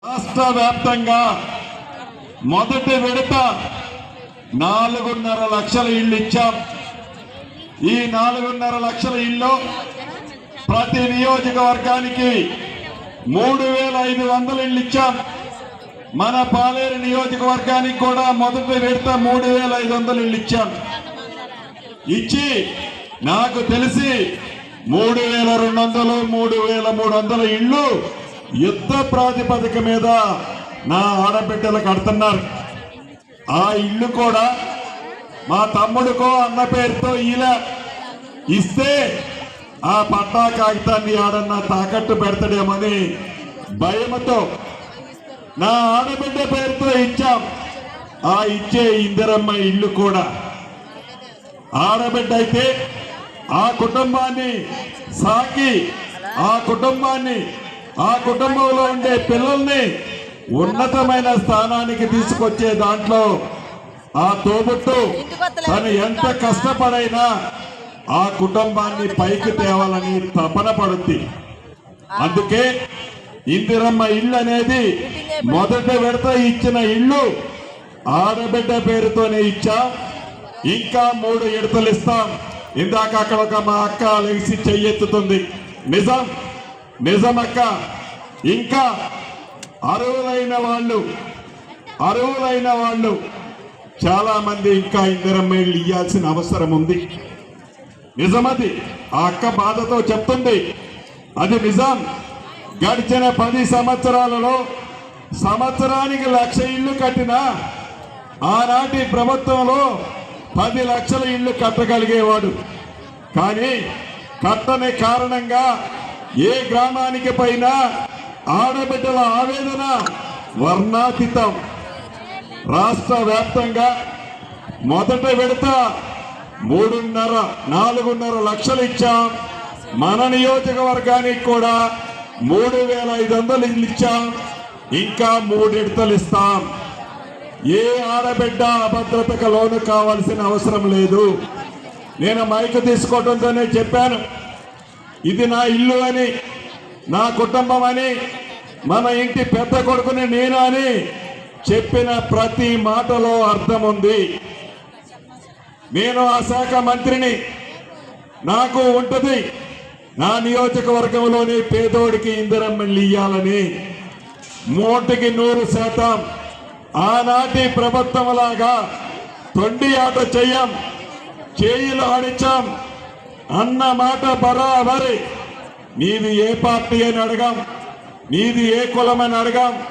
రాష్ట్ర వ్యాప్తంగా మొదటి విడత 4.5 లక్షల ఇళ్ళు ఇచ్చాం. ఈ 4.5 లక్షల ఇళ్ళు ప్రతి నియోజకవర్గానికి 3,500 ఇళ్ళు ఇచ్చాం. మన పాలేరు నియోజకవర్గానికి కూడా మొదటి విడత 3,500 ఇళ్ళు ఇచ్చాం. ఇచ్చి నాకు తెలిసి 3,200 3,300 ఇళ్ళు యుద్ధ ప్రాతిపదిక మీద నా ఆడబిడ్డలు కడుతున్నారు. ఆ ఇల్లు కూడా మా తమ్ముడికో అన్న పేరుతో ఇలా ఇస్తే ఆ పట్టా కాగితాన్ని ఆడన్నా తాకట్టు పెడతాడేమని భయంతో నా ఆడబిడ్డ పేరుతో ఇచ్చాం. ఆ ఇచ్చే ఇందిరమ్మ ఇల్లు కూడా ఆడబిడ్డ అయితే ఆ కుటుంబాన్ని సాకి ఆ కుటుంబంలో ఉండే పిల్లల్ని ఉన్నతమైన స్థానానికి తీసుకొచ్చే దాంట్లో ఆ తోబుట్టు తను ఎంత కష్టపడైనా ఆ కుటుంబాన్ని పైకి తేవాలని తపన పడుద్ది. అందుకే ఇందిరమ్మ ఇల్లు అనేది మొదటి విడత ఇచ్చిన ఇల్లు ఆడబిడ్డ పేరుతోనే ఇచ్చాం. ఇంకా 3 విడతలు ఇస్తాం. ఇందాక అక్కడ ఒక మా అక్క లెగిసి చెయ్యెత్తుతుంది. నిజం అక్క. ఇంకా అర్హులైన వాళ్ళు చాలా మంది ఇంకా ఇందిరమ్మ ఇల్లు ఇవ్వాల్సిన అవసరం ఉంది. నిజమది. ఆ అక్క బాధతో చెప్తుంది. అది నిజం. గడిచిన 10 సంవత్సరాలలో సంవత్సరానికి 1,00,000 ఇళ్ళు కట్టినా ఆనాటి ప్రభుత్వంలో 10 లక్షల ఇళ్ళు కట్టగలిగేవాడు. కానీ కట్టని కారణంగా ఏ గ్రామానికి పైన ఆడబిడ్డల ఆవేదన వర్ణాతీతం. రాష్ట్ర వ్యాప్తంగా మొదటి విడత 4.5 లక్షలు ఇచ్చాం. మన నియోజకవర్గానికి కూడా 3,500 ఇళ్ళు ఇచ్చాం. ఇంకా 3 విడతలు ఇస్తాం. ఏ ఆడబిడ్డ అభద్రతకు లోను కావాల్సిన అవసరం లేదు. నేను మైక్ తీసుకోవడంతోనే చెప్పాను, ఇది నా ఇల్లు అని, నా కుటుంబం అని, మన ఇంటి పెద్ద కొడుకుని నేను అని చెప్పిన ప్రతి మాటలో అర్థం ఉంది. నేను ఆ శాఖ మంత్రిని. నాకు ఉంటుంది నా నియోజకవర్గంలోని పేదోడికి ఇందిరమ్మ ఇల్లు ఇయ్యాలని. 100% ఆనాటి ప్రభుత్వం లాగా తొండి ఆట చెయ్యం, చేయిలు ఆడించాం అన్న మాట బరాబరి. నీది ఏ పార్టీ అని అడగాం, నీది ఏ కులమని అడగాం.